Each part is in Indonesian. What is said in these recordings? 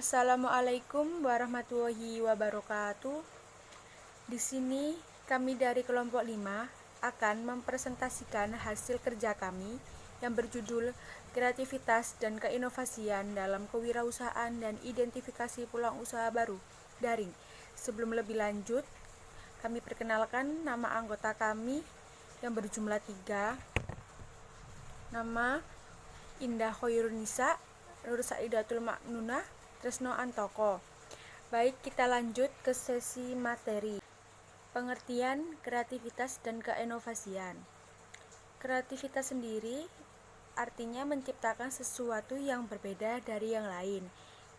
Assalamualaikum warahmatullahi wabarakatuh. Di sini kami dari kelompok 5 akan mempresentasikan hasil kerja kami yang berjudul Kreativitas dan Keinovasian dalam Kewirausahaan dan Identifikasi Peluang Usaha Baru daring. Sebelum lebih lanjut, kami perkenalkan nama anggota kami yang berjumlah 3. Nama Indah Khoirunisa, Nur Saidatul Maknunah, Tresno Antoko. Baik, kita lanjut ke sesi materi. Pengertian kreativitas dan keinovasian. Kreativitas sendiri artinya menciptakan sesuatu yang berbeda dari yang lain.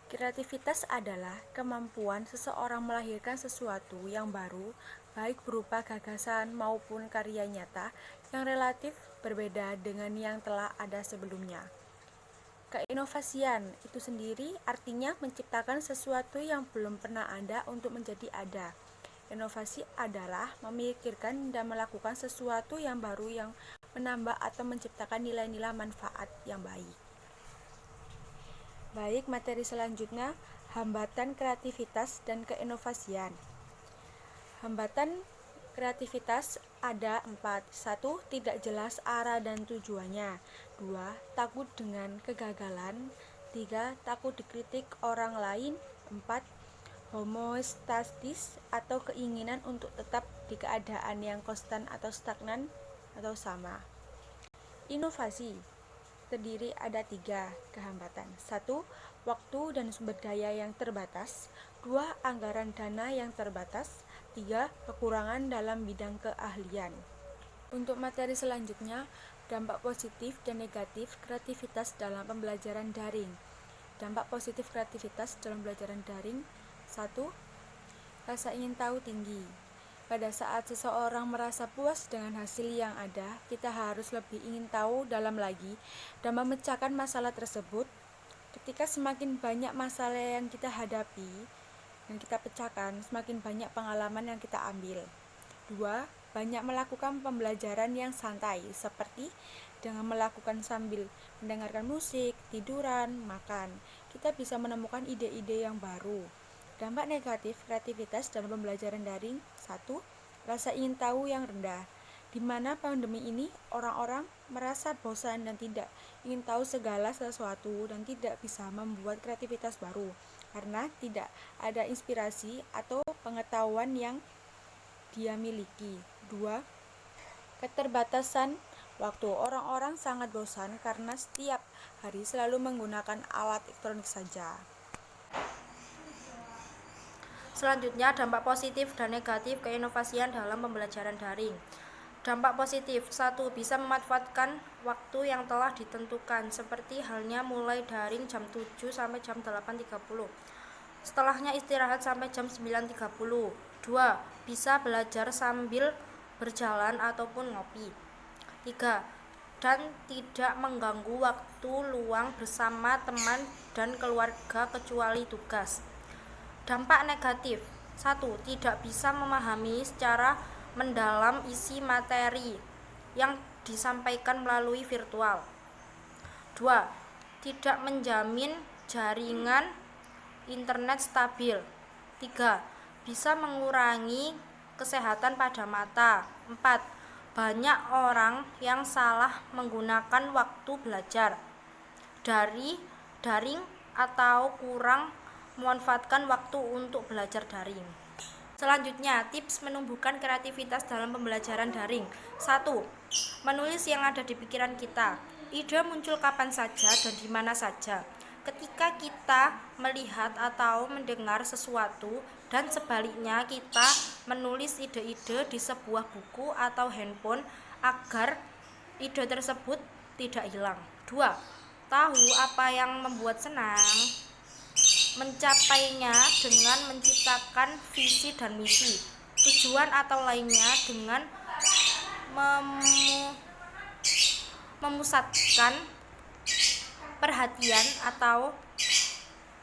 Kreativitas adalah kemampuan seseorang melahirkan sesuatu yang baru, baik berupa gagasan maupun karya nyata yang relatif berbeda dengan yang telah ada sebelumnya. Keinovasian itu sendiri artinya menciptakan sesuatu yang belum pernah ada untuk menjadi ada. Inovasi adalah memikirkan dan melakukan sesuatu yang baru yang menambah atau menciptakan nilai-nilai manfaat yang baik. Baik, materi selanjutnya, hambatan kreativitas dan keinovasian. Hambatan kreativitas ada 4. 1. Tidak jelas arah dan tujuannya. 2. Takut dengan kegagalan. 3. Takut dikritik orang lain. 4. Homeostatis atau keinginan untuk tetap di keadaan yang konstan atau stagnan atau sama. Inovasi terdiri ada 3 kehambatan. 1. Waktu dan sumber daya yang terbatas. 2. Anggaran dana yang terbatas. 3. Kekurangan dalam bidang keahlian. Untuk materi selanjutnya, dampak positif dan negatif kreativitas dalam pembelajaran daring. Dampak positif kreativitas dalam pembelajaran daring. 1. Rasa ingin tahu tinggi. Pada saat seseorang merasa puas dengan hasil yang ada, kita harus lebih ingin tahu dalam lagi dan memecahkan masalah tersebut. Ketika semakin banyak masalah yang kita hadapi dan kita pecahkan, semakin banyak pengalaman yang kita ambil. 2. Banyak melakukan pembelajaran yang santai, seperti dengan melakukan sambil mendengarkan musik, tiduran, makan. Kita bisa menemukan ide-ide yang baru. Dampak negatif kreativitas dalam pembelajaran daring. 1. Rasa ingin tahu yang rendah. Di mana pandemi ini orang-orang merasa bosan dan tidak ingin tahu segala sesuatu dan tidak bisa membuat kreativitas baru karena tidak ada inspirasi atau pengetahuan yang dia miliki. 2. Keterbatasan waktu. Orang-orang sangat bosan karena setiap hari selalu menggunakan alat elektronik saja. Selanjutnya, dampak positif dan negatif keinovasian dalam pembelajaran daring. Dampak positif. 1. Bisa memanfaatkan waktu yang telah ditentukan, seperti halnya mulai daring jam 7 sampai jam 8.30. Setelahnya istirahat sampai jam 9.30. 2. Bisa belajar sambil berjalan ataupun ngopi. 3. Dan tidak mengganggu waktu luang bersama teman dan keluarga kecuali tugas. Dampak negatif. 1. Tidak bisa memahami secara mendalam isi materi yang disampaikan melalui virtual. 2. Tidak menjamin jaringan internet stabil. 3. Bisa mengurangi kesehatan pada mata. 4. Banyak orang yang salah menggunakan waktu belajar dari daring atau kurang memanfaatkan waktu untuk belajar daring. Selanjutnya, tips menumbuhkan kreativitas dalam pembelajaran daring. 1. Menulis yang ada di pikiran kita. Ide muncul kapan saja dan di mana saja. Ketika kita melihat atau mendengar sesuatu dan sebaliknya kita menulis ide-ide di sebuah buku atau handphone agar ide tersebut tidak hilang. 2. Tahu apa yang membuat senang. Mencapainya dengan menciptakan visi dan misi, tujuan atau lainnya dengan memusatkan perhatian atau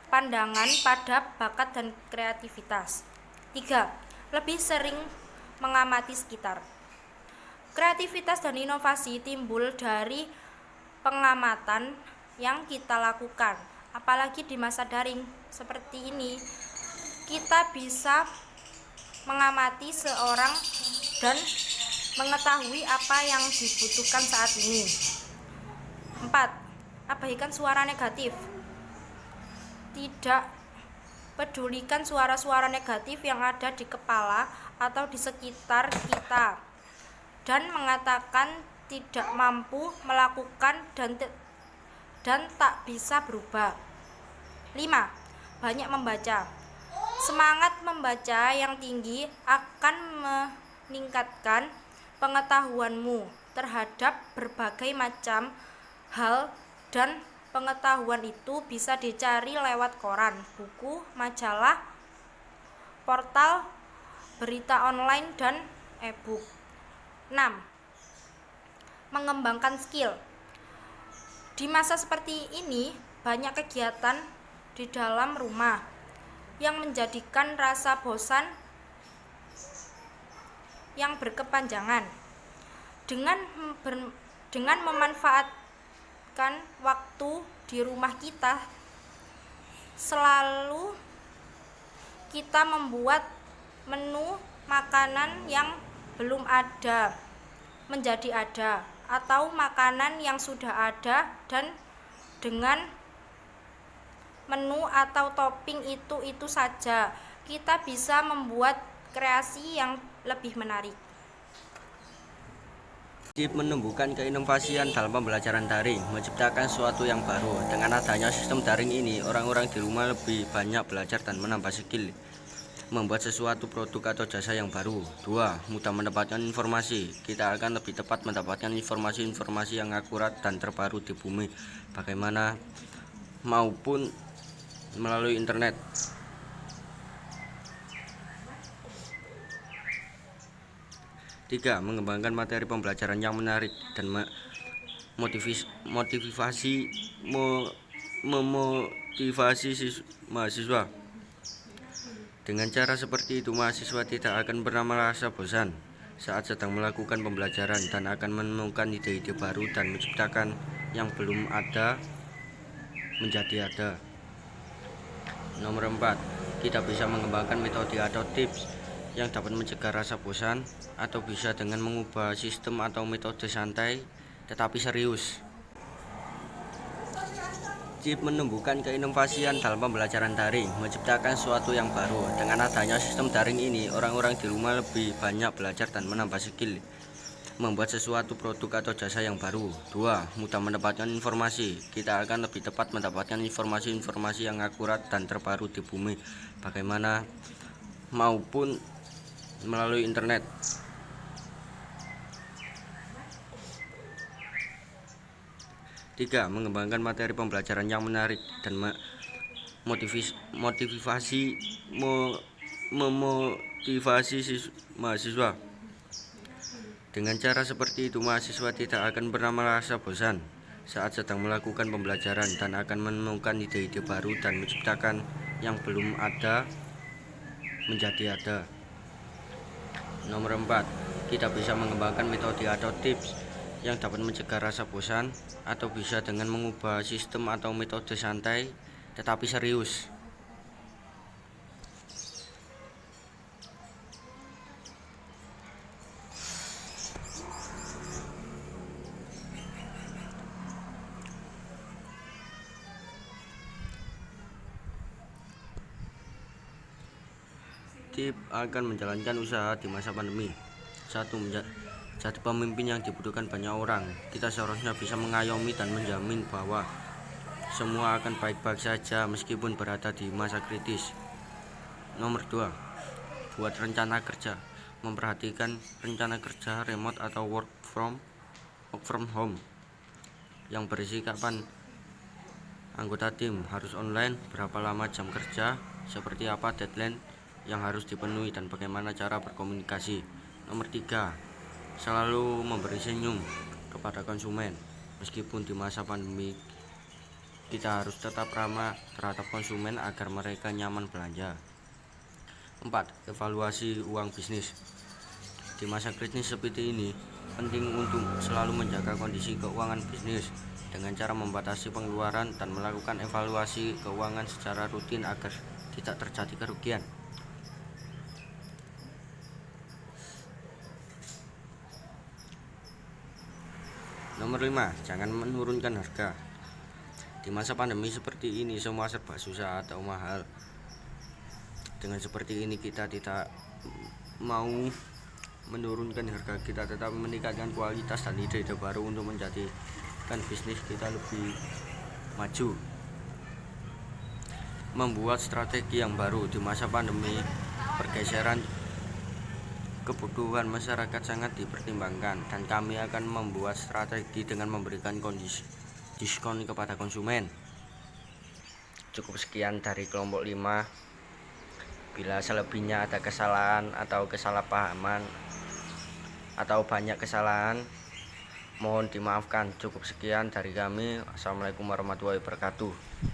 pandangan pada bakat dan kreativitas. 3. Lebih sering mengamati sekitar. Kreativitas dan inovasi timbul dari pengamatan yang kita lakukan Apalagi di masa daring seperti ini, kita bisa mengamati seorang dan mengetahui apa yang dibutuhkan saat ini. 4. Abaikan suara negatif. Tidak pedulikan suara-suara negatif yang ada di kepala atau di sekitar kita, dan mengatakan tidak mampu melakukan dan tak bisa berubah. 5. Banyak membaca. Semangat membaca yang tinggi akan meningkatkan pengetahuanmu terhadap berbagai macam hal, dan pengetahuan itu bisa dicari lewat koran, buku, majalah, portal, berita online, dan e-book. 6. Mengembangkan skill. Di masa seperti ini, banyak kegiatan di dalam rumah yang menjadikan rasa bosan yang berkepanjangan. Dengan memanfaatkan waktu di rumah kita, selalu kita membuat menu makanan yang belum ada menjadi ada, atau makanan yang sudah ada dan dengan menu atau topping itu saja kita bisa membuat kreasi yang lebih menarik. Wajib menumbuhkan keinovasian dalam pembelajaran daring, menciptakan sesuatu yang baru. Dengan adanya sistem daring ini, orang-orang di rumah lebih banyak belajar dan menambah skill, membuat sesuatu produk atau jasa yang baru. 2. Mudah mendapatkan informasi. Kita akan lebih tepat mendapatkan informasi-informasi yang akurat dan terbaru di bumi, bagaimana maupun melalui internet. 3. Mengembangkan materi pembelajaran yang menarik dan memotivasi mahasiswa. Dengan cara seperti itu, mahasiswa tidak akan pernah merasa bosan saat sedang melakukan pembelajaran dan akan menemukan ide-ide baru dan menciptakan yang belum ada menjadi ada. Nomor 4. Kita bisa mengembangkan metode atau tips yang dapat mencegah rasa bosan, atau bisa dengan mengubah sistem atau metode santai tetapi serius. Wajib menumbuhkan keinovasian dalam pembelajaran daring, menciptakan sesuatu yang baru. Dengan adanya sistem daring ini, orang-orang di rumah lebih banyak belajar dan menambah skill, membuat sesuatu produk atau jasa yang baru. 2. Mudah mendapatkan informasi. Kita akan lebih tepat mendapatkan informasi-informasi yang akurat dan terbaru di bumi, bagaimana maupun melalui internet. 3. Mengembangkan materi pembelajaran yang menarik dan memotivasi mahasiswa. Dengan cara seperti itu, mahasiswa tidak akan pernah merasa bosan saat sedang melakukan pembelajaran dan akan menemukan ide-ide baru dan menciptakan yang belum ada menjadi ada. Nomor 4. Kita bisa mengembangkan metode atau tips yang dapat mencegah rasa bosan, atau bisa dengan mengubah sistem atau metode santai tetapi serius. Tip akan menjalankan usaha di masa pandemi. 1. Jadi pemimpin yang dibutuhkan banyak orang. Kita seharusnya bisa mengayomi dan menjamin bahwa semua akan baik-baik saja meskipun berada di masa kritis. Nomor 2. Buat rencana kerja. Memperhatikan rencana kerja remote atau work from home yang berisi kapan anggota tim harus online, berapa lama jam kerja, seperti apa deadline yang harus dipenuhi, dan bagaimana cara berkomunikasi. Nomor 3. Selalu memberi senyum kepada konsumen. Meskipun di masa pandemi, kita harus tetap ramah terhadap konsumen agar mereka nyaman belanja. 4. Evaluasi uang bisnis. Di masa kritis seperti ini, penting untuk selalu menjaga kondisi keuangan bisnis dengan cara membatasi pengeluaran dan melakukan evaluasi keuangan secara rutin agar tidak terjadi kerugian. Nomor 5, jangan menurunkan harga. Di masa pandemi seperti ini semua serba susah atau mahal. Dengan seperti ini kita tidak mau menurunkan harga, kita tetap meningkatkan kualitas dan ide-ide baru untuk menjadikan bisnis kita lebih maju. Membuat strategi yang baru di masa pandemi, pergeseran kebutuhan masyarakat sangat dipertimbangkan dan kami akan membuat strategi dengan memberikan diskon kepada konsumen. Cukup sekian dari kelompok 5. Bila selebihnya ada kesalahan atau kesalahpahaman atau banyak kesalahan, mohon dimaafkan. Cukup sekian dari kami. Assalamualaikum warahmatullahi wabarakatuh.